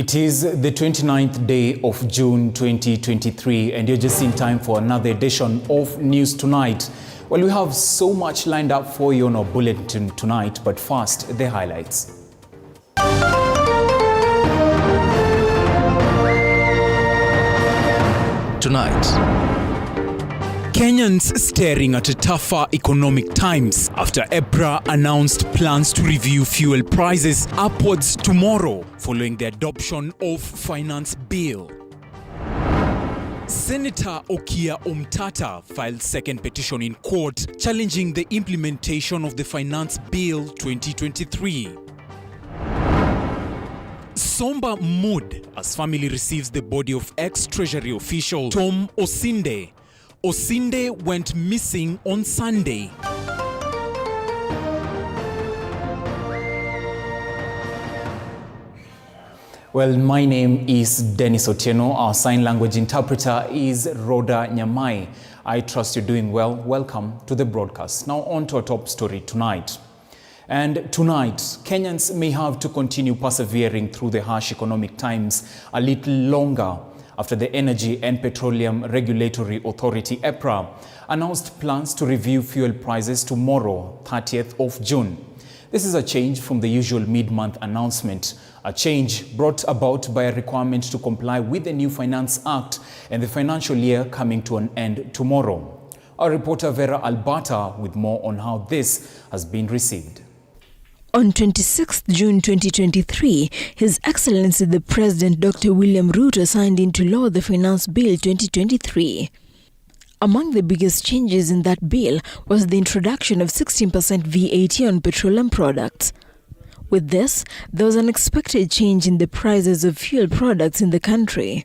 It is the 29th day of June 2023 and you're just in time for another edition of News Tonight. Well, we have so much lined up for you on our bulletin tonight, but first, the highlights. Tonight, Kenyans staring at a tougher economic times after EPRA announced plans to review fuel prices upwards tomorrow following the adoption of finance bill. Senator Okia Omtata filed second petition in court challenging the implementation of the Finance Bill 2023. Somber mood as family receives the body of ex-Treasury official Tom Osinde. Osinde went missing on Sunday. Well, my name is Dennis Otieno. Our sign language interpreter is Rhoda Nyamai. I trust you're doing well. Welcome to the broadcast. Now on to our top story tonight. And tonight, Kenyans may have to continue persevering through the harsh economic times a little longer after the Energy and Petroleum Regulatory Authority, EPRA, announced plans to review fuel prices tomorrow, 30th of June. This is a change from the usual mid-month announcement, a change brought about by a requirement to comply with the new Finance Act and the financial year coming to an end tomorrow. Our reporter Vera Alberta with more on how this has been received. On 26 June 2023, His Excellency the President Dr. William Ruto signed into law the Finance Bill 2023. Among the biggest changes in that bill was the introduction of 16% VAT on petroleum products. With this, there was an expected change in the prices of fuel products in the country.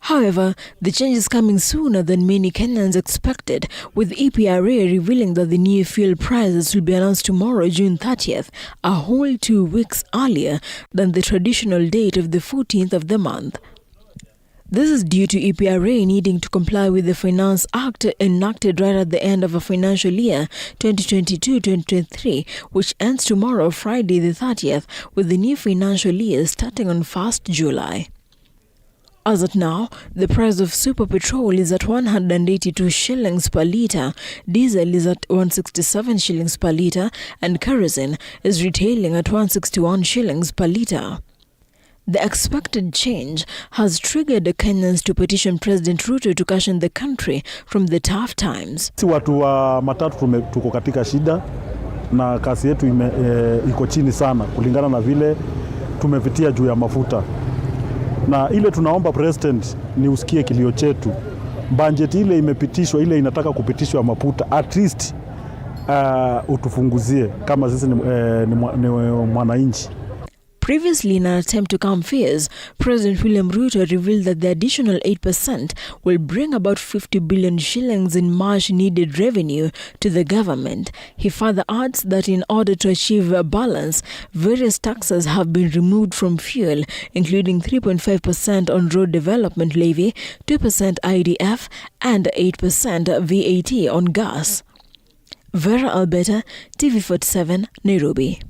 However, the change is coming sooner than many Kenyans expected, with EPRA revealing that the new fuel prices will be announced tomorrow, June 30th, a whole 2 weeks earlier than the traditional date of the 14th of the month. This is due to EPRA needing to comply with the Finance Act enacted right at the end of a financial year 2022-2023, which ends tomorrow, Friday the 30th, with the new financial year starting on 1st July. As of now, the price of super petrol is at 182 shillings per litre, diesel is at 167 shillings per litre, and kerosene is retailing at 161 shillings per litre. The expected change has triggered the Kenyans to petition President Ruto to caution the country from the tough times. Si watu wa matatu tuko katika shida na kasi yetu iko chini sana kulingana na vile tumepitia juu ya mafuta. Na ile tunaomba President ni usikie kilio chetu. Budget ile imepitishwa, ile inataka kupitishwa mafuta, at least utufunguzie kama sisi ni mwananchi. Previously, in an attempt to calm fears, President William Ruto revealed that the additional 8% will bring about 50 billion shillings in much-needed revenue to the government. He further adds that in order to achieve a balance, various taxes have been removed from fuel, including 3.5% on road development levy, 2% IDF, and 8% VAT on gas. Vera Alberta, TV47, Nairobi.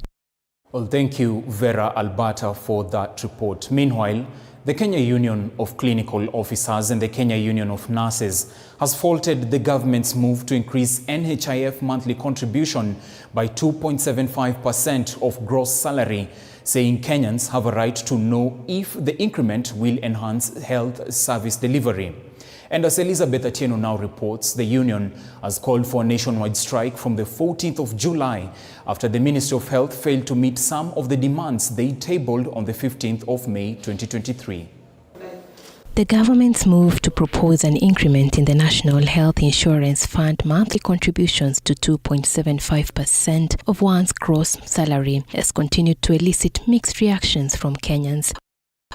Well, thank you, Vera Alberta, for that report. Meanwhile, the Kenya Union of Clinical Officers and the Kenya Union of Nurses has faulted the government's move to increase NHIF monthly contribution by 2.75% of gross salary, saying Kenyans have a right to know if the increment will enhance health service delivery. And as Elizabeth Atieno now reports, the union has called for a nationwide strike from the 14th of July after the Ministry of Health failed to meet some of the demands they tabled on the 15th of May 2023. The government's move to propose an increment in the National Health Insurance Fund monthly contributions to 2.75% of one's gross salary has continued to elicit mixed reactions from Kenyans,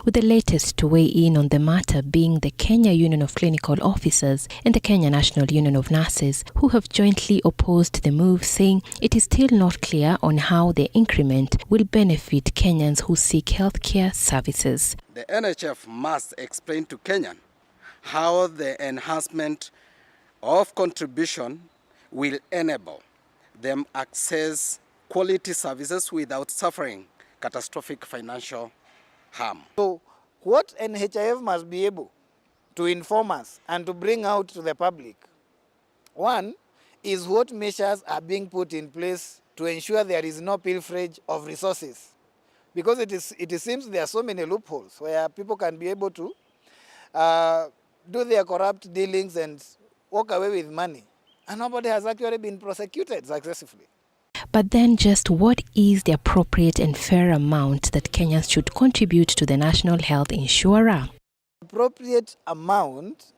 with the latest to weigh in on the matter being the Kenya Union of Clinical Officers and the Kenya National Union of Nurses, who have jointly opposed the move, saying it is still not clear on how the increment will benefit Kenyans who seek healthcare services. The NHF must explain to Kenyan how the enhancement of contribution will enable them access quality services without suffering catastrophic financial harm. So what NHIF must be able to inform us and to bring out to the public, one, is what measures are being put in place to ensure there is no pilferage of resources. Because it seems there are so many loopholes where people can be able to do their corrupt dealings and walk away with money. And nobody has actually been prosecuted successfully. But then just what is the appropriate and fair amount that Kenyans should contribute to the National Health Insurer? Appropriate amount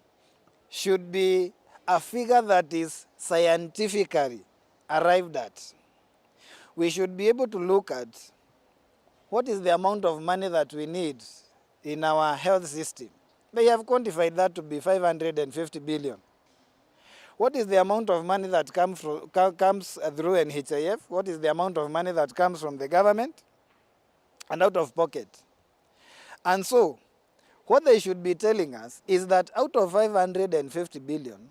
should be a figure that is scientifically arrived at. We should be able to look at what is the amount of money that we need in our health system. They have quantified that to be 550 billion. What is the amount of money that comes through NHIF? What is the amount of money that comes from the government and out of pocket? And so, what they should be telling us is that out of 550 billion,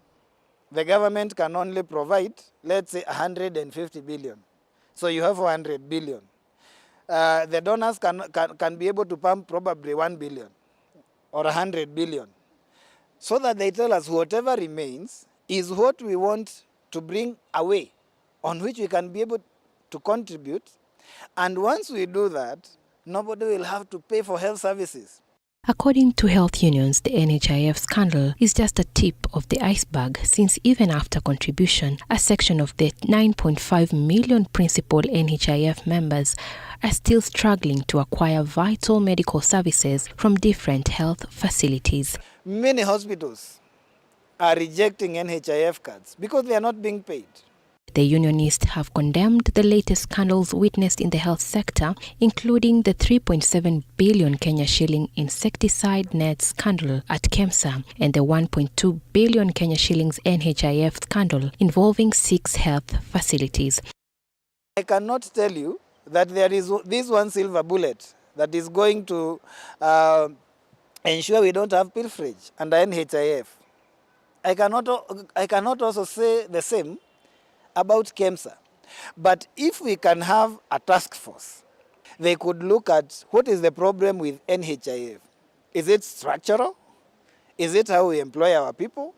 the government can only provide, let's say, 150 billion. So you have 400 billion. The donors can be able to pump probably 1 billion or 100 billion. So that they tell us whatever remains is what we want to bring away, on which we can be able to contribute. And once we do that, nobody will have to pay for health services. According to health unions, the NHIF scandal is just a tip of the iceberg, since even after contribution, a section of the 9.5 million principal NHIF members are still struggling to acquire vital medical services from different health facilities. Many hospitals are rejecting NHIF cards because they are not being paid. The unionists have condemned the latest scandals witnessed in the health sector, including the 3.7 billion Kenya shilling insecticide net scandal at KEMSA and the 1.2 billion Kenya shillings NHIF scandal involving 6 health facilities. I cannot tell you that there is this one silver bullet that is going to ensure we don't have pilferage under NHIF. I cannot also say the same about KEMSA. But if we can have a task force, they could look at what is the problem with NHIF. Is it structural? Is it how we employ our people?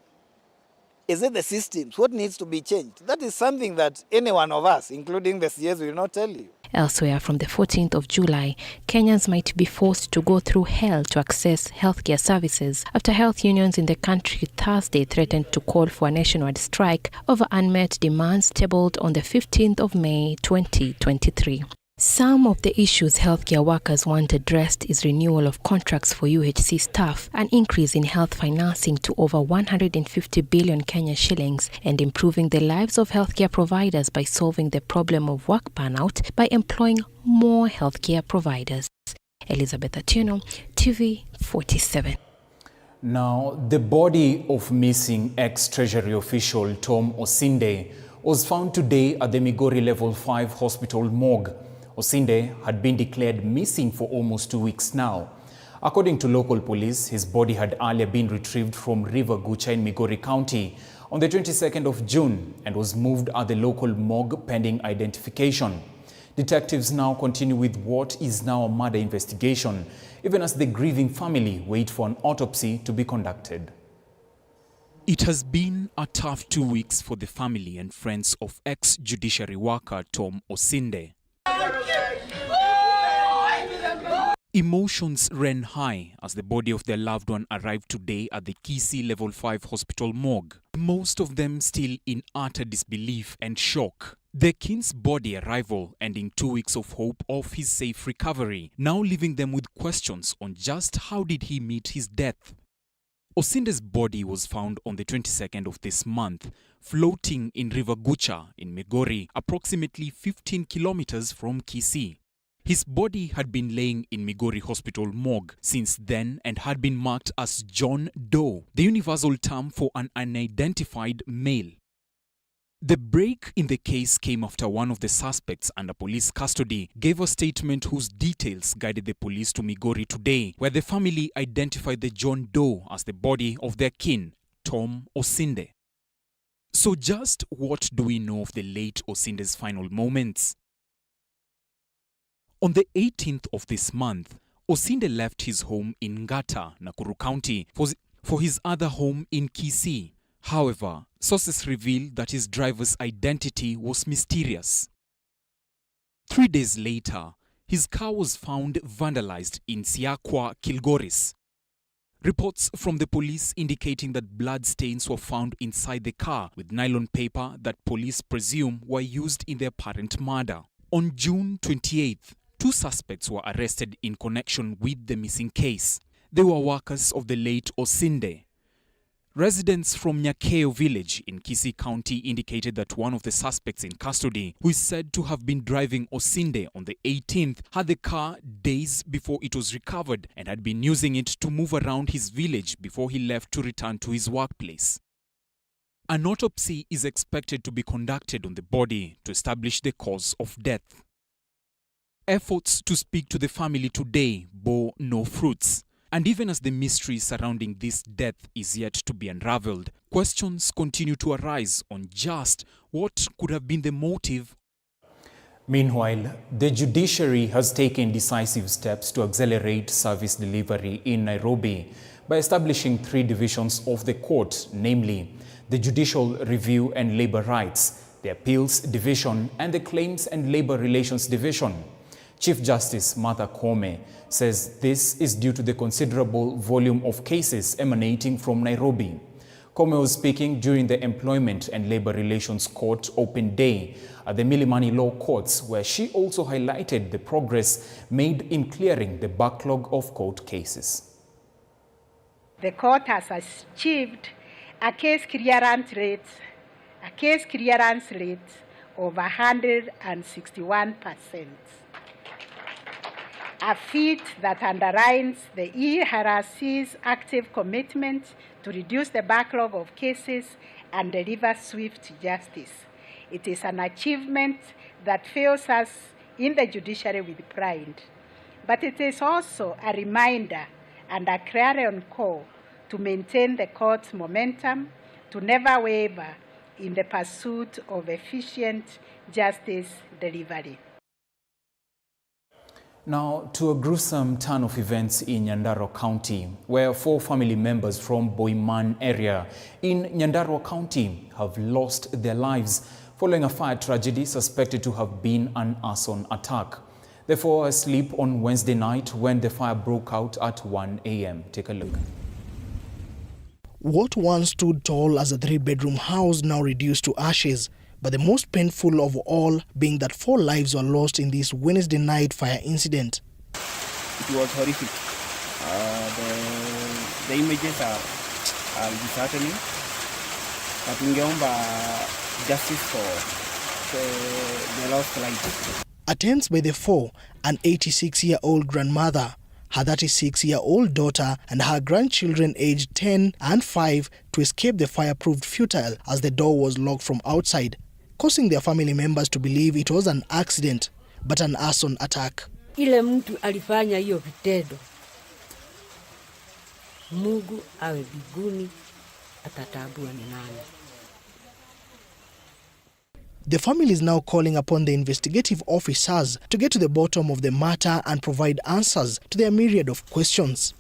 Is it the systems? What needs to be changed? That is something that any one of us, including the CS, will not tell you. Elsewhere, from the 14th of July, Kenyans might be forced to go through hell to access healthcare services after health unions in the country Thursday threatened to call for a nationwide strike over unmet demands tabled on the 15th of May 2023. Some of the issues healthcare workers want addressed is renewal of contracts for UHC staff, an increase in health financing to over 150 billion Kenya shillings, and improving the lives of healthcare providers by solving the problem of work burnout by employing more healthcare providers. Elizabeth Atieno, TV 47. Now, the body of missing ex-Treasury official Tom Osinde was found today at the Migori Level 5 hospital morgue. Osinde had been declared missing for almost 2 weeks now. According to local police, his body had earlier been retrieved from River Gucha in Migori County on the 22nd of June and was moved at the local morgue pending identification. Detectives now continue with what is now a murder investigation, even as the grieving family wait for an autopsy to be conducted. It has been a tough 2 weeks for the family and friends of ex-judiciary worker Tom Osinde. Emotions ran high as the body of their loved one arrived today at the Kisii Level 5 hospital morgue, most of them still in utter disbelief and shock. Their kin's body arrival ending 2 weeks of hope of his safe recovery, now leaving them with questions on just how did he meet his death. Osinde's body was found on the 22nd of this month, floating in River Gucha in Migori, approximately 15 kilometers from Kisii. His body had been laying in Migori Hospital morgue since then and had been marked as John Doe, the universal term for an unidentified male. The break in the case came after one of the suspects under police custody gave a statement whose details guided the police to Migori today, where the family identified the John Doe as the body of their kin, Tom Osinde. So just what do we know of the late Osinde's final moments? On the 18th of this month, Osinde left his home in Ngata, Nakuru County, for his other home in Kisii. However, sources reveal that his driver's identity was mysterious. 3 days later, his car was found vandalized in Siakwa, Kilgoris. Reports from the police indicating that blood stains were found inside the car with nylon paper that police presume were used in the apparent murder. On June 28th, 2 suspects were arrested in connection with the missing case. They were workers of the late Osinde. Residents from Nyakeo village in Kisii County indicated that one of the suspects in custody, who is said to have been driving Osinde on the 18th, had the car days before it was recovered and had been using it to move around his village before he left to return to his workplace. An autopsy is expected to be conducted on the body to establish the cause of death. Efforts to speak to the family today bore no fruits. And even as the mystery surrounding this death is yet to be unraveled, questions continue to arise on just what could have been the motive. Meanwhile, the judiciary has taken decisive steps to accelerate service delivery in Nairobi by establishing 3 divisions of the court, namely the Judicial Review and Labor Rights, the Appeals Division, and the Claims and Labor Relations Division. Chief Justice Martha Koome says this is due to the considerable volume of cases emanating from Nairobi. Koome was speaking during the Employment and Labor Relations Court Open Day at the Milimani Law Courts, where she also highlighted the progress made in clearing the backlog of court cases. The court has achieved a case clearance rate of 161%. A feat that underlines the ERRC's active commitment to reduce the backlog of cases and deliver swift justice. It is an achievement that fills us in the judiciary with pride. But it is also a reminder and a clarion call to maintain the court's momentum, to never waver in the pursuit of efficient justice delivery. Now, to a gruesome turn of events in Nyandarua County, where 4 family members from Boiman area in Nyandarua County have lost their lives following a fire tragedy suspected to have been an arson attack. The 4 were asleep on Wednesday night when the fire broke out at 1 a.m. Take a look. What once stood tall as a 3-bedroom house now reduced to ashes. But the most painful of all being that 4 lives were lost in this Wednesday night fire incident. It was horrific. The images are disheartening. But tungeomba justice for the lost lives. Attempts by the 4, an 86-year-old grandmother, her 36-year-old daughter and her grandchildren aged 10 and 5 to escape the fire proved futile as the door was locked from outside, causing their family members to believe it was an accident, but an arson attack. Ile mtu alifanya hiyo vitendo, Mungu awe biguni atatambua ni nani. The family is now calling upon the investigative officers to get to the bottom of the matter and provide answers to their myriad of questions.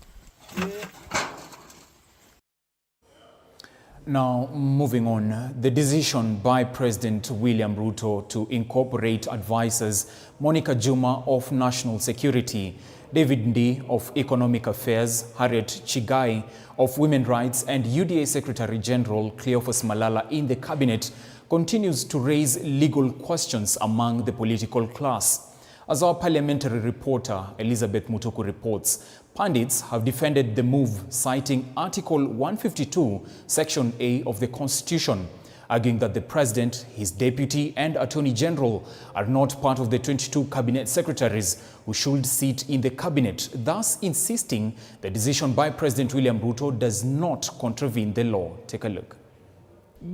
Now, moving on, the decision by President William Ruto to incorporate advisors Monica Juma of National Security, David Ndii of Economic Affairs, Harriet Chigai of Women's Rights, and UDA Secretary General Cleophas Malala in the cabinet continues to raise legal questions among the political class. As our parliamentary reporter Elizabeth Mutuku reports, pundits have defended the move, citing Article 152, Section A of the Constitution, arguing that the President, his Deputy and Attorney General are not part of the 22 cabinet secretaries who should sit in the cabinet, thus insisting the decision by President William Ruto does not contravene the law. Take a look.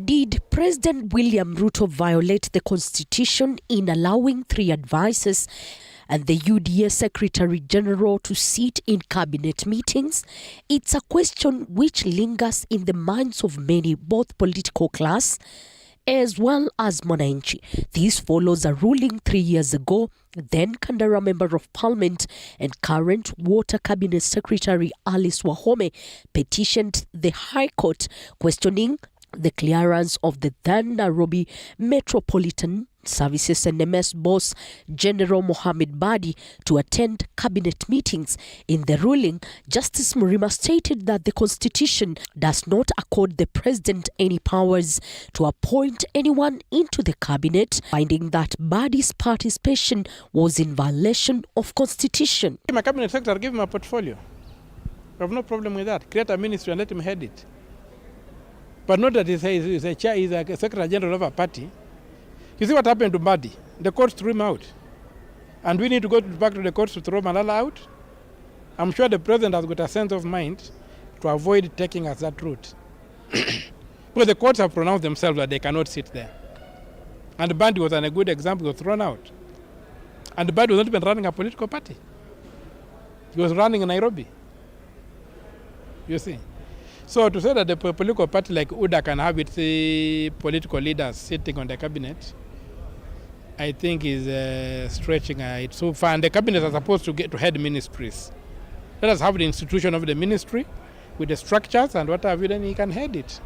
Did President William Ruto violate the Constitution in allowing 3 advisors and the UDA Secretary General to sit in cabinet meetings? It's a question which lingers in the minds of many, both political class as well as Mwananchi. This follows a ruling 3 years ago. Then Kandara Member of Parliament and current Water Cabinet Secretary Alice Wahome petitioned the High Court questioning the clearance of the then Nairobi Metropolitan Services NMS boss General Mohammed Badi to attend cabinet meetings. In the ruling, Justice Murima stated that the constitution does not accord the president any powers to appoint anyone into the cabinet, finding that Badi's participation was in violation of constitution. My cabinet secretary, give him a portfolio. I have no problem with that. Create a ministry and let him head it. But not that he's a chair, he's a secretary general of a party. You see what happened to Badi? The courts threw him out. And we need to go back to the courts to throw Malala out? I'm sure the president has got a sense of mind to avoid taking us that route. Because the courts have pronounced themselves that they cannot sit there. And Badi was a good example, was thrown out. And Badi was not even running a political party. He was running in Nairobi. You see? So to say that the political party like UDA can have its political leaders sitting on the cabinet, I think is stretching it so far. And the cabinet are supposed to get to head ministries. Let us have the institution of the ministry with the structures and what have you, then he can head it.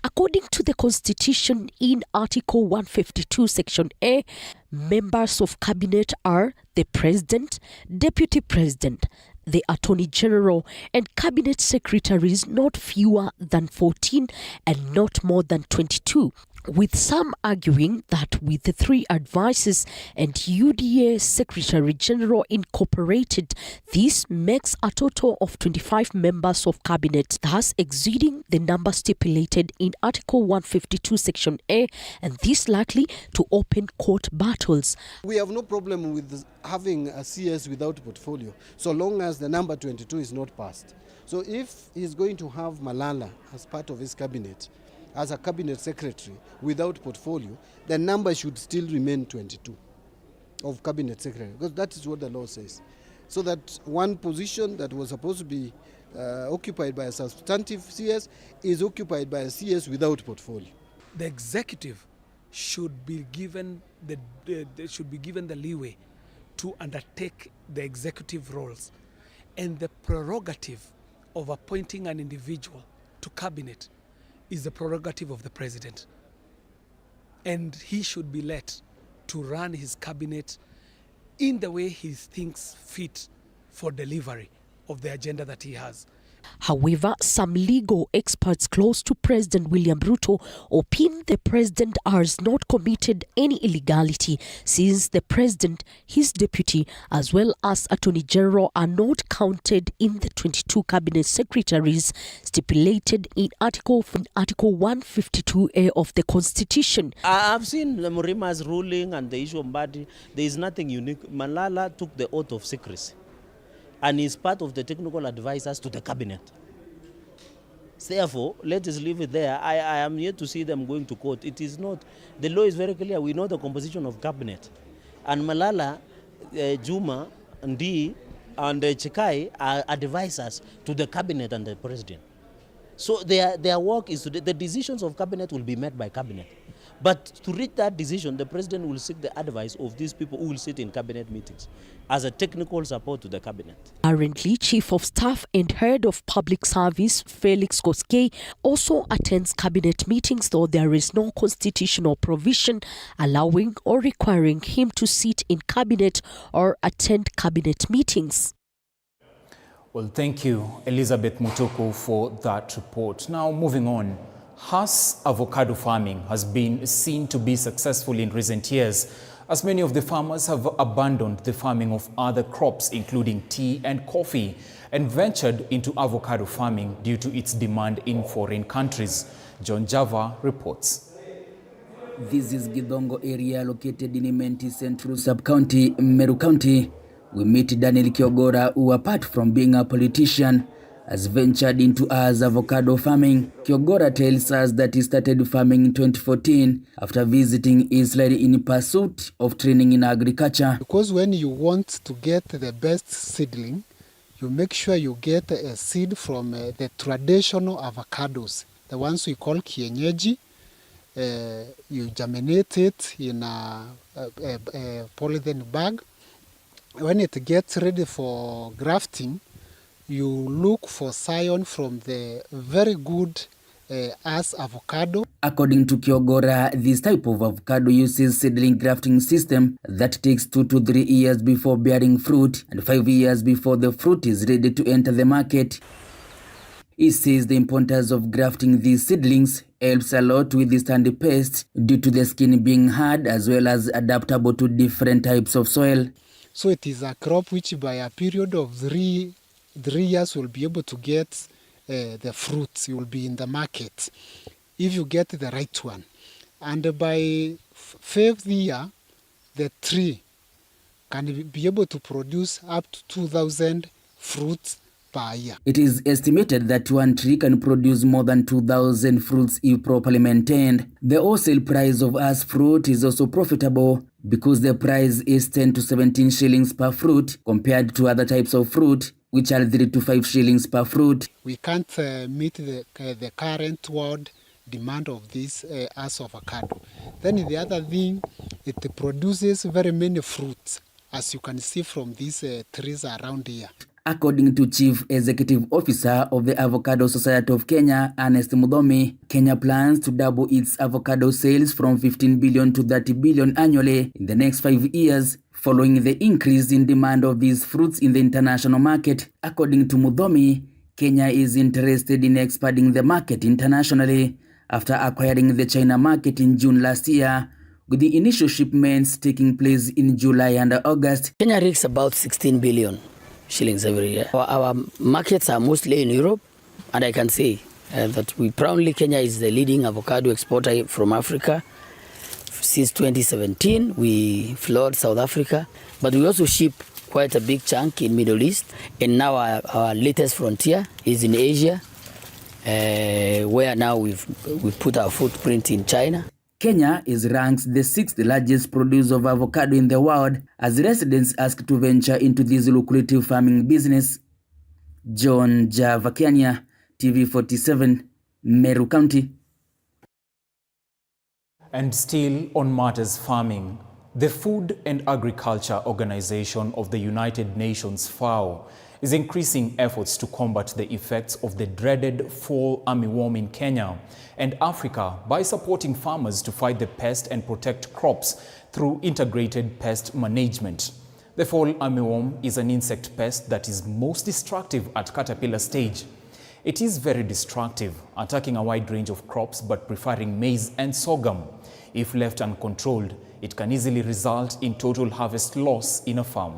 According to the Constitution, in Article 152, Section A, members of cabinet are the President, Deputy President, the Attorney General, and cabinet secretaries not fewer than 14 and not more than 22. With some arguing that with the 3 advisors and UDA Secretary General incorporated, this makes a total of 25 members of cabinet, thus exceeding the number stipulated in Article 152 Section A, and this likely to open court battles. We have no problem with having a CS without portfolio, so long as the number 22 is not passed. So if he's going to have Malala as part of his cabinet, as a cabinet secretary without portfolio, the number should still remain 22 of cabinet secretary, because that is what the law says. So that one position that was supposed to be occupied by a substantive CS is occupied by a CS without portfolio. The executive should be given the leeway to undertake the executive roles, and the prerogative of appointing an individual to cabinet is the prerogative of the president, and he should be let to run his cabinet in the way he thinks fit for delivery of the agenda that he has. However, some legal experts close to President William Ruto opine the president has not committed any illegality, since the president, his deputy, as well as Attorney General are not counted in the 22 cabinet secretaries stipulated in Article 152A of the Constitution. I've seen the Murima's ruling and the issue of Badi. There is nothing unique. Malala took the oath of secrecy and is part of the technical advisors to the cabinet. Therefore, let us leave it there. I am yet to see them going to court. It is not. The law is very clear. We know the composition of cabinet. And Malala, Juma, Ndi, and Chikai are advisors to the cabinet and the president. So their work is the decisions of cabinet will be made by cabinet. But to reach that decision, the president will seek the advice of these people who will sit in cabinet meetings as a technical support to the cabinet. Currently, Chief of Staff and Head of Public Service Felix Koskei also attends cabinet meetings, though there is no constitutional provision allowing or requiring him to sit in cabinet or attend cabinet meetings. Well, thank you, Elizabeth Mutuku, for that report. Now, moving on. Hass avocado farming has been seen to be successful in recent years, as many of the farmers have abandoned the farming of other crops, including tea and coffee, and ventured into avocado farming due to its demand in foreign countries. John Java reports. This is Gidongo area located in Imenti Central Sub-County, Meru County. We meet Daniel Kiogora, who apart from being a politician, has ventured into avocado farming. Kiogora tells us that he started farming in 2014 after visiting Israel in pursuit of training in agriculture. Because when you want to get the best seedling, you make sure you get a seed from the traditional avocados, the ones we call kienyeji, you germinate it in a polythene bag. When it gets ready for grafting, you look for scion from the very good as avocado. According to Kiogora, this type of avocado uses seedling grafting system that takes 2 to 3 years before bearing fruit and 5 years before the fruit is ready to enter the market. He says the importance of grafting these seedlings helps a lot to withstand the pests due to the skin being hard as well as adaptable to different types of soil. So it is a crop which by a period of 3 years will be able to get the fruits. You will be in the market if you get the right one. And by 5th year, the tree can be able to produce up to 2,000 fruits per year. It is estimated that one tree can produce more than 2,000 fruits if properly maintained. The wholesale price of ash fruit is also profitable because the price is 10 to 17 shillings per fruit compared to other types of fruit, which are 3 to 5 shillings per fruit. We can't meet the current world demand of this ash avocado. Then the other thing, it produces very many fruits, as you can see from these trees around here. According to Chief Executive Officer of the Avocado Society of Kenya, Ernest Mudhomi, Kenya plans to double its avocado sales from 15 billion to 30 billion annually in the next 5 years, following the increase in demand of these fruits in the international market. According to Mudhomi, Kenya is interested in expanding the market internationally after acquiring the China market in June last year, with the initial shipments taking place in July and August. Kenya reaches about 16 billion shillings every year. Our markets are mostly in Europe, and I can say that Kenya is the leading avocado exporter from Africa. Since 2017, we floored South Africa, but we also ship quite a big chunk in Middle East, and now our latest frontier is in Asia, where now we've put our footprint in China. Kenya is ranked the 6th largest producer of avocado in the world as residents ask to venture into this lucrative farming business. John Javakania, TV47, Meru County. And still on matters farming, the Food and Agriculture Organization of the United Nations, FAO, is increasing efforts to combat the effects of the dreaded fall armyworm in Kenya and Africa by supporting farmers to fight the pest and protect crops through integrated pest management. The fall armyworm is an insect pest that is most destructive at caterpillar stage. It is very destructive, attacking a wide range of crops but preferring maize and sorghum. If left uncontrolled, it can easily result in total harvest loss in a farm.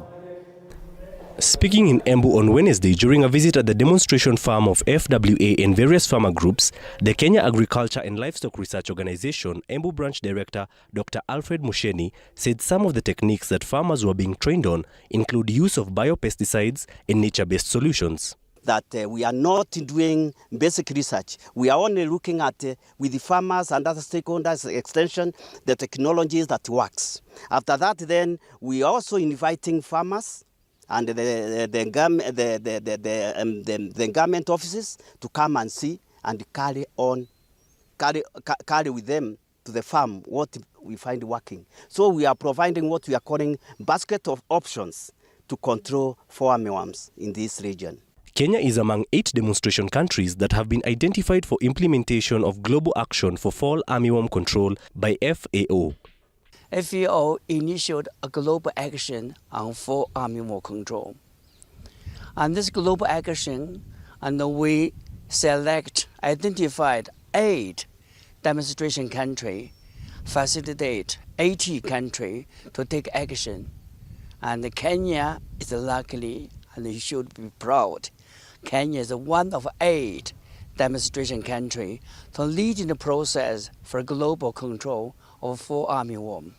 Speaking in Embu on Wednesday during a visit at the demonstration farm of FWA and various farmer groups, the Kenya Agriculture and Livestock Research Organization Embu Branch Director Dr. Alfred Musheni said some of the techniques that farmers were being trained on include use of biopesticides and nature-based solutions. That we are not doing basic research. We are only looking at, with the farmers and other stakeholders, extension, the technologies that works. After that, then, we are also inviting farmers and the government offices to come and see and carry with them to the farm what we find working. So we are providing what we are calling basket of options to control fall armyworms in this region. Kenya is among 8 demonstration countries that have been identified for implementation of global action for fall armyworm control by FAO. FAO initiated a global action on fall armyworm control. And this global action, and we identified 8 demonstration countries, facilitate 80 countries to take action. And Kenya is lucky, and you should be proud. Kenya is one of 8 demonstration countries to lead in the process for global control of fall armyworm.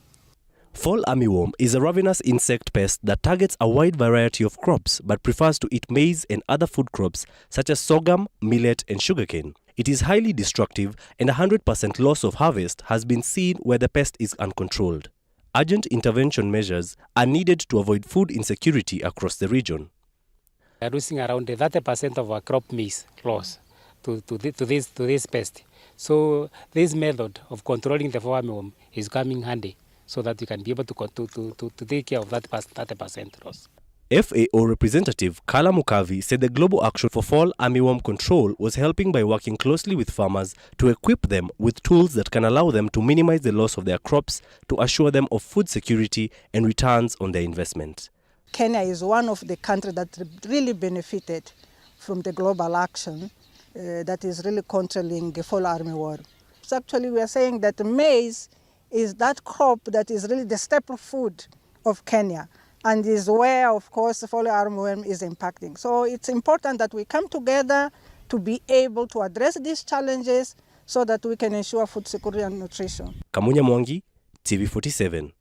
Fall armyworm is a ravenous insect pest that targets a wide variety of crops but prefers to eat maize and other food crops such as sorghum, millet and sugarcane. It is highly destructive and 100% loss of harvest has been seen where the pest is uncontrolled. Urgent intervention measures are needed to avoid food insecurity across the region. We are losing around 30% of our crop maize loss to this pest. So this method of controlling the armyworm is coming handy so that you can be able to take care of that 30% loss. FAO representative Kala Mukavi said the global action for fall armyworm control was helping by working closely with farmers to equip them with tools that can allow them to minimize the loss of their crops, to assure them of food security and returns on their investment. Kenya is one of the countries that really benefited from the global action that is really controlling the fall armyworm. So actually we are saying that maize is that crop that is really the staple food of Kenya, and is where, of course, the fall armyworm is impacting. So it's important that we come together to be able to address these challenges so that we can ensure food security and nutrition. Kamunya Mwangi, TV47.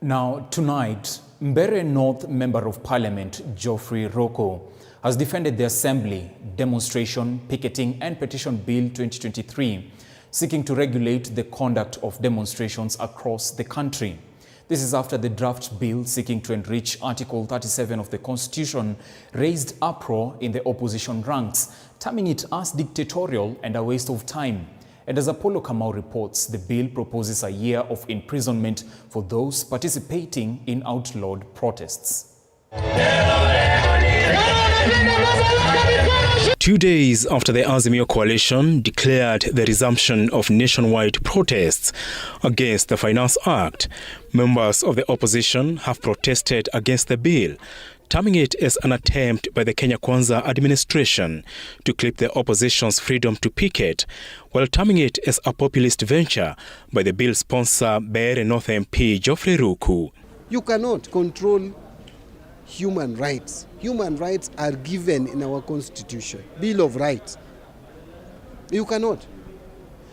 Now, tonight, Mbeere North Member of Parliament Geoffrey Roko has defended the Assembly demonstration, picketing and petition bill 2023, seeking to regulate the conduct of demonstrations across the country. This is after the draft bill seeking to enrich Article 37 of the Constitution raised uproar in the opposition ranks, terming it as dictatorial and a waste of time. And as Apollo Kamau reports, the bill proposes a year of imprisonment for those participating in outlawed protests. 2 days after the Azimio coalition declared the resumption of nationwide protests against the Finance Act, members of the opposition have protested against the bill, terming it as an attempt by the Kenya Kwanza administration to clip the opposition's freedom to picket, while terming it as a populist venture by the bill sponsor Mbeere North MP Geoffrey Roko. You cannot control human rights. Human rights are given in our Constitution, Bill of Rights. You cannot.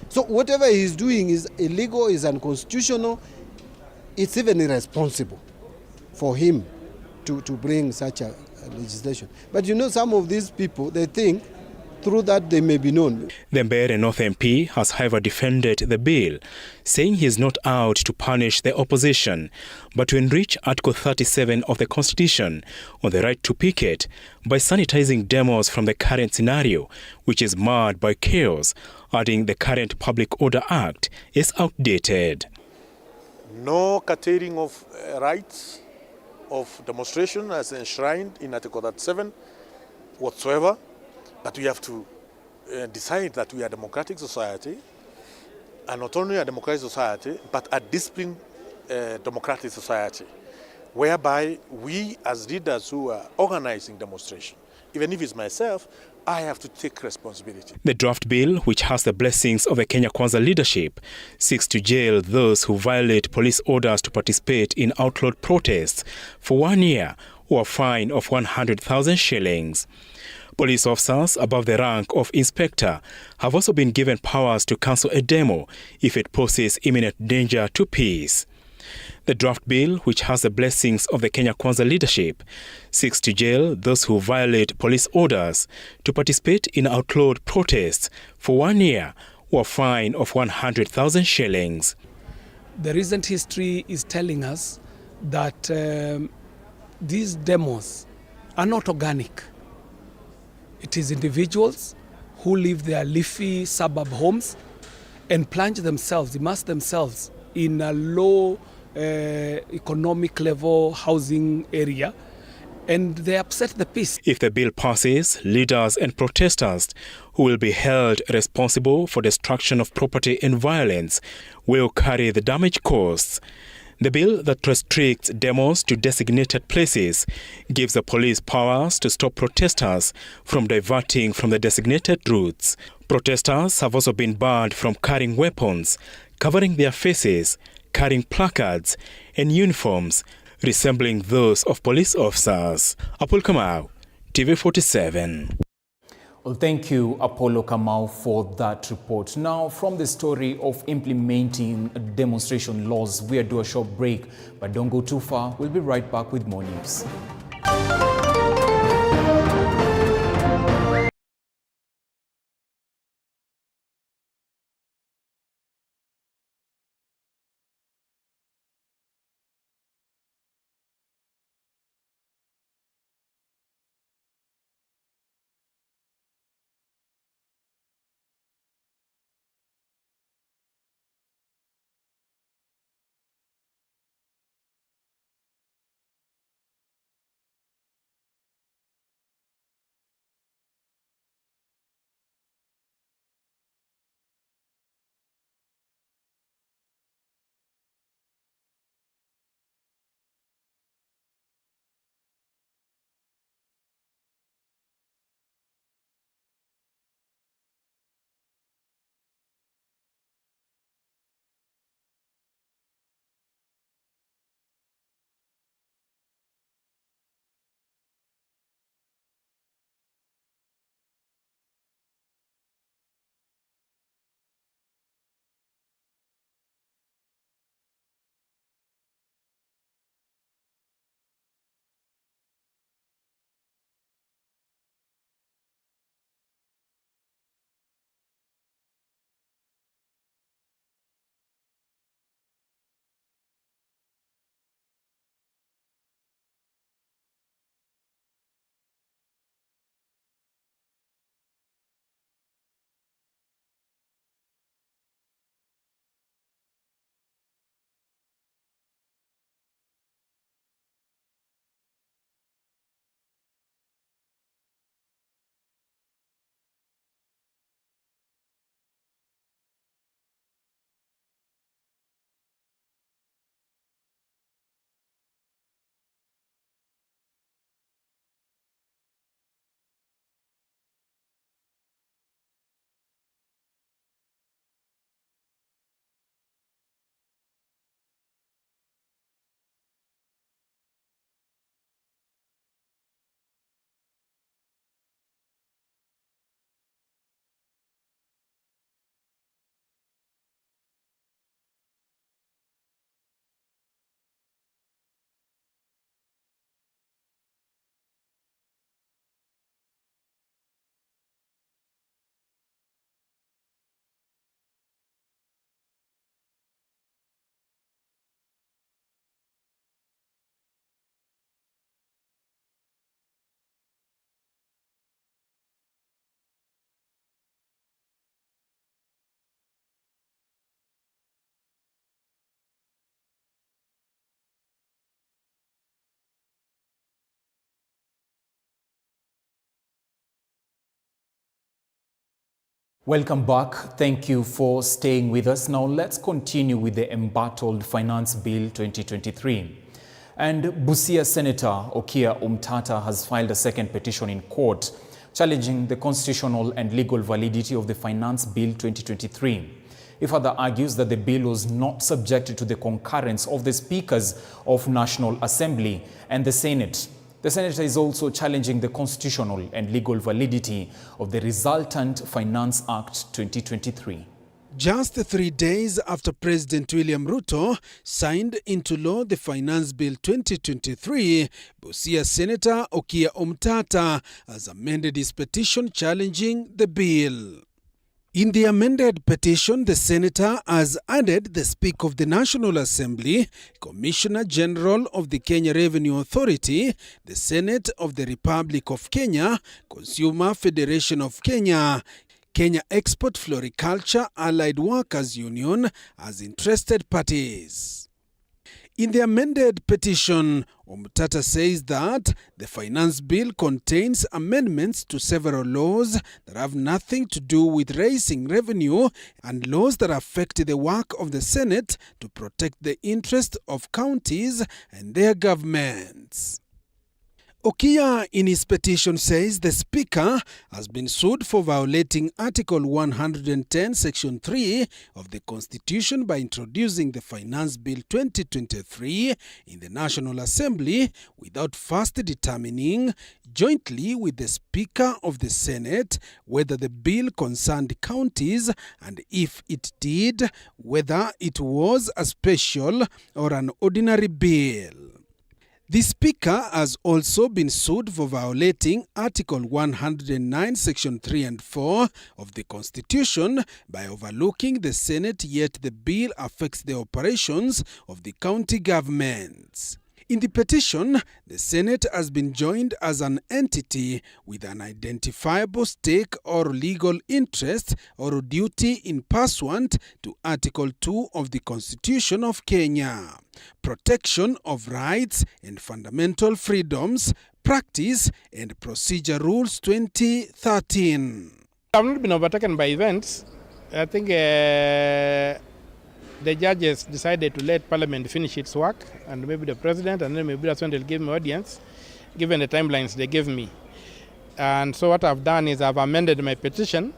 So whatever he's doing is illegal, is unconstitutional. It's even irresponsible for him to bring such a legislation. But you know, some of these people, they think through that they may be known. The Mbeere North MP has however defended the bill, saying he is not out to punish the opposition, but to enrich Article 37 of the Constitution on the right to picket by sanitizing demos from the current scenario, which is marred by chaos, adding the current Public Order Act is outdated. No curtailing of rights of demonstration as enshrined in Article 37 whatsoever. But we have to decide that we are a democratic society, and not only a democratic society, but a disciplined democratic society, whereby we as leaders who are organizing demonstration, even if it's myself, I have to take responsibility. The draft bill, which has the blessings of the Kenya Kwanza leadership, seeks to jail those who violate police orders to participate in outlawed protests for 1 year or a fine of 100,000 shillings. Police officers above the rank of inspector have also been given powers to cancel a demo if it poses imminent danger to peace. The draft bill, which has the blessings of the Kenya Kwanza leadership, seeks to jail those who violate police orders to participate in outlawed protests for 1 year or a fine of 100,000 shillings. The recent history is telling us that these demos are not organic. It is individuals who live their leafy suburb homes and plunge themselves, immerse themselves in a low economic level housing area, and they upset the peace. If the bill passes, leaders and protesters who will be held responsible for destruction of property and violence will carry the damage costs. The bill that restricts demos to designated places gives the police powers to stop protesters from diverting from the designated routes. Protesters have also been banned from carrying weapons, covering their faces, carrying placards and uniforms resembling those of police officers. Apollo Kamau, TV47. Well, thank you, Apollo Kamau, for that report. Now, from the story of implementing demonstration laws, we are due a short break, but don't go too far. We'll be right back with more news. Welcome back. Thank you for staying with us. Now let's continue with the embattled Finance Bill 2023. And Busia Senator Okiya Omtatah has filed a second petition in court challenging the constitutional and legal validity of the Finance Bill 2023. He further argues that the bill was not subjected to the concurrence of the speakers of National Assembly and the Senate. The senator is also challenging the constitutional and legal validity of the resultant Finance Act 2023. Just 3 days after President William Ruto signed into law the Finance Bill 2023, Busia Senator Okiya Omtatah has amended his petition challenging the bill. In the amended petition, the senator has added the Speaker of the National Assembly, Commissioner General of the Kenya Revenue Authority, the Senate of the Republic of Kenya, Consumer Federation of Kenya, Kenya Export Floriculture Allied Workers Union as interested parties. In the amended petition, Omtatah says that the finance bill contains amendments to several laws that have nothing to do with raising revenue and laws that affect the work of the Senate to protect the interests of counties and their governments. Okiya in his petition says the Speaker has been sued for violating Article 110, Section 3 of the Constitution by introducing the Finance Bill 2023 in the National Assembly without first determining, jointly with the Speaker of the Senate, whether the bill concerned counties and if it did, whether it was a special or an ordinary bill. The Speaker has also been sued for violating Article 109, Section 3 and 4 of the Constitution by overlooking the Senate, yet the bill affects the operations of the county governments. In the petition, the Senate has been joined as an entity with an identifiable stake or legal interest or duty in pursuant to Article 2 of the Constitution of Kenya, Protection of Rights and Fundamental Freedoms, Practice and Procedure Rules 2013. I've not been overtaken by events. I think the judges decided to let Parliament finish its work, and maybe the President, and then maybe that's when they'll give me audience, given the timelines they gave me. And so what I've done is I've amended my petition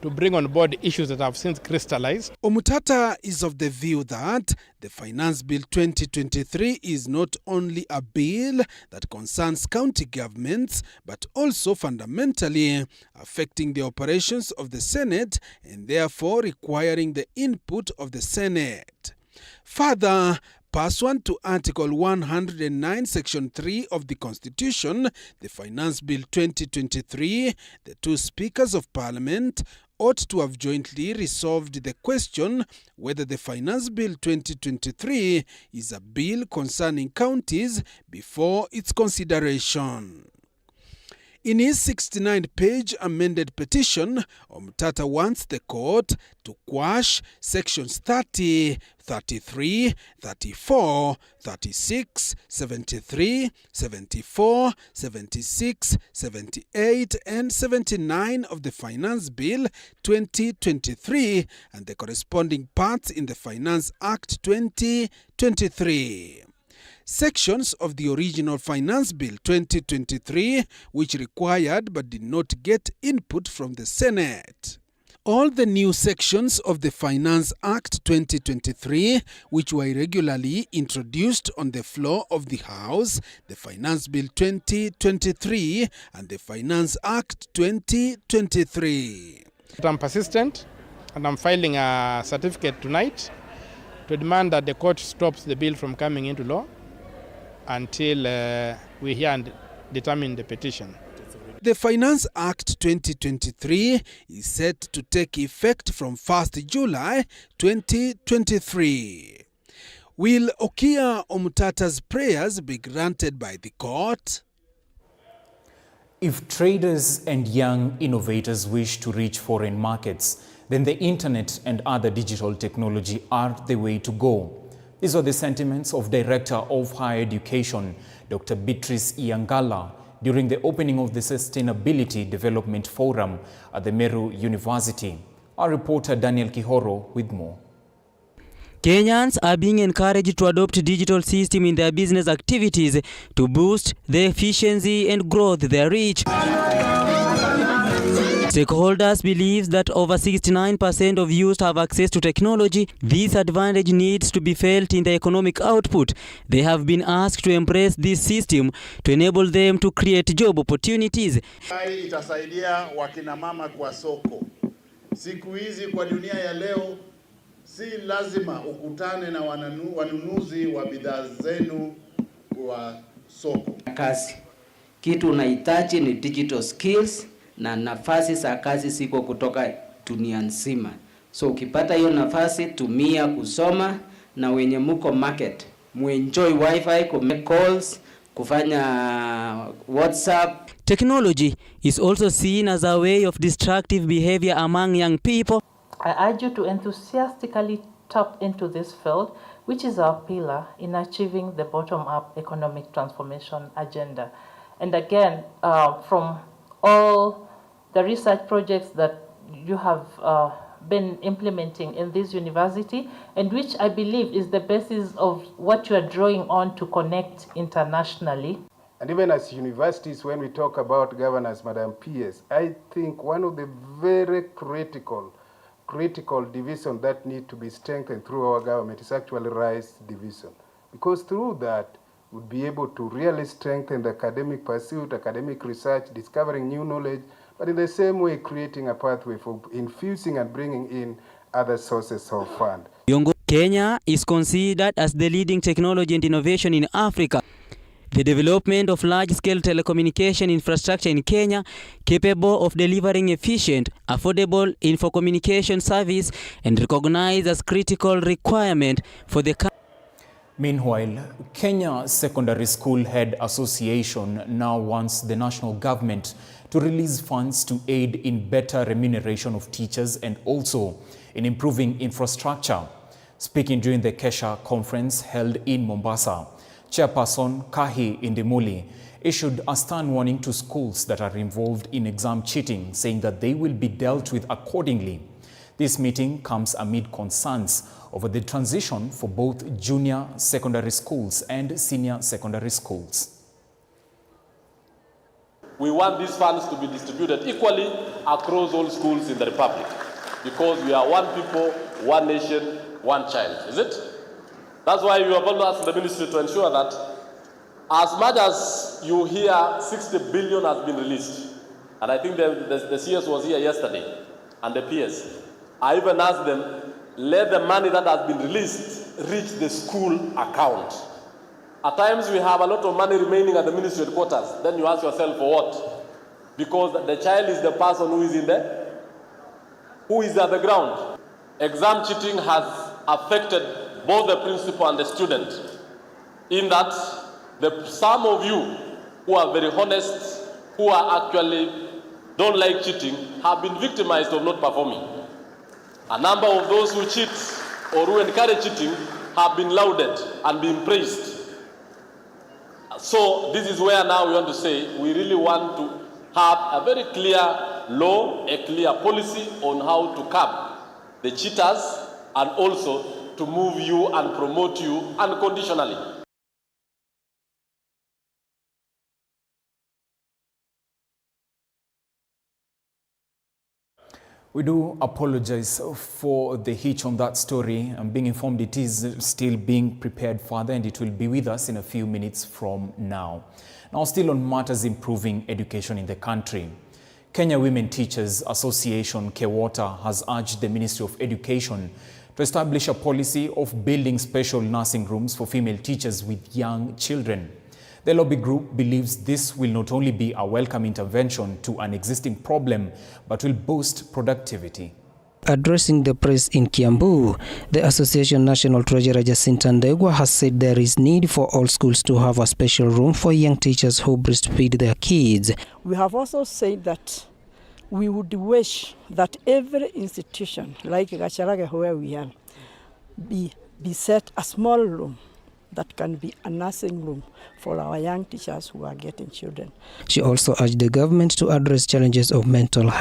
to bring on board issues that have since crystallized. Omtatah is of the view that the Finance Bill 2023 is not only a bill that concerns county governments, but also fundamentally affecting the operations of the Senate and therefore requiring the input of the Senate. Further, pursuant to Article 109, Section 3 of the Constitution, the Finance Bill 2023, the two Speakers of Parliament ought to have jointly resolved the question whether the Finance Bill 2023 is a bill concerning counties before its consideration. In his 69-page amended petition, Omtatah wants the court to quash sections 30, 33, 34, 36, 73, 74, 76, 78, and 79 of the Finance Bill 2023 and the corresponding parts in the Finance Act 2023. Sections of the original Finance Bill 2023 which required but did not get input from the Senate. All the new sections of the Finance Act 2023 which were irregularly introduced on the floor of the House, the Finance Bill 2023 and the Finance Act 2023. I'm persistent and I'm filing a certificate tonight to demand that the court stops the bill from coming into law until we hear and determine the petition. The Finance Act 2023 is set to take effect from 1st July 2023. Will Okiya Omtatah's prayers be granted by the court? If traders and young innovators wish to reach foreign markets, then the internet and other digital technology are the way to go. These are the sentiments of Director of Higher Education, Dr. Beatrice Iangala, during the opening of the Sustainability Development Forum at the Meru University. Our reporter Daniel Kihoro with more. Kenyans are being encouraged to adopt digital system in their business activities to boost the efficiency and growth they reach. Stakeholders believe that over 69% of youth have access to technology. This advantage needs to be felt in the economic output. They have been asked to embrace this system to enable them to create job opportunities. Itasaidia wakina mama kwa soko. Siku hizi kwa dunia ya leo, si lazima ukutane na wanunuzi wa bidhaa zenu kwa soko. Kazi. Kitu unahitaji ni digital skills na nafasi za kazi siko kutoka dunia nzima. So ukipata hiyo nafasi, tumia kusoma, na wenye muko market, muenjoy wifi, kumake calls, kufanya WhatsApp. Technology is also seen as a way of destructive behavior among young people. I urge you to enthusiastically tap into this field, which is our pillar in achieving the bottom-up economic transformation agenda. And again, from all the research projects that you have been implementing in this university, and which I believe is the basis of what you are drawing on to connect internationally. And even as universities, when we talk about governance, Madam PS, I think one of the very critical division that need to be strengthened through our government is actually rights division. Because through that, we'll be able to really strengthen the academic pursuit, academic research, discovering new knowledge, but in the same way creating a pathway for infusing and bringing in other sources of fund. Kenya is considered as the leading technology and innovation in Africa. The development of large-scale telecommunication infrastructure in Kenya, capable of delivering efficient, affordable info communication service, and recognized as critical requirement for the country. Meanwhile, Kenya Secondary School Head Association now wants the national government to release funds to aid in better remuneration of teachers and also in improving infrastructure. Speaking during the Kesha conference held in Mombasa, Chairperson Kahi Indimuli issued a stern warning to schools that are involved in exam cheating, saying that they will be dealt with accordingly. This meeting comes amid concerns over the transition for both junior secondary schools and senior secondary schools. We want these funds to be distributed equally across all schools in the Republic, because we are one people, one nation, one child, is it? That's why we have also asked the ministry to ensure that as much as you hear 60 billion has been released, and I think the CS was here yesterday, and the PS, I even asked them, let the money that has been released reach the school account. At times we have a lot of money remaining at the ministry headquarters. Then you ask yourself for what? Because the child is the person who is at the ground. Exam cheating has affected both the principal and the student, in that some of you who are very honest, who are actually don't like cheating, have been victimized of not performing. A number of those who cheat or who encourage cheating have been lauded and been praised. So this is where now we want to say we really want to have a very clear law, a clear policy on how to curb the cheaters and also to move you and promote you unconditionally. We do apologize for the hitch on that story. I'm being informed it is still being prepared further and it will be with us in a few minutes from now. Now, still on matters improving education in the country, Kenya Women Teachers Association, KEWOTA, has urged the Ministry of Education to establish a policy of building special nursing rooms for female teachers with young children. The lobby group believes this will not only be a welcome intervention to an existing problem, but will boost productivity. Addressing the press in Kiambu, the Association National Treasurer Jacinta Ndegwa has said there is need for all schools to have a special room for young teachers who breastfeed their kids. We have also said that we would wish that every institution, like Gacharage where we are, be set a small room that can be a nursing room for our young teachers who are getting children. She also urged the government to address challenges of mental health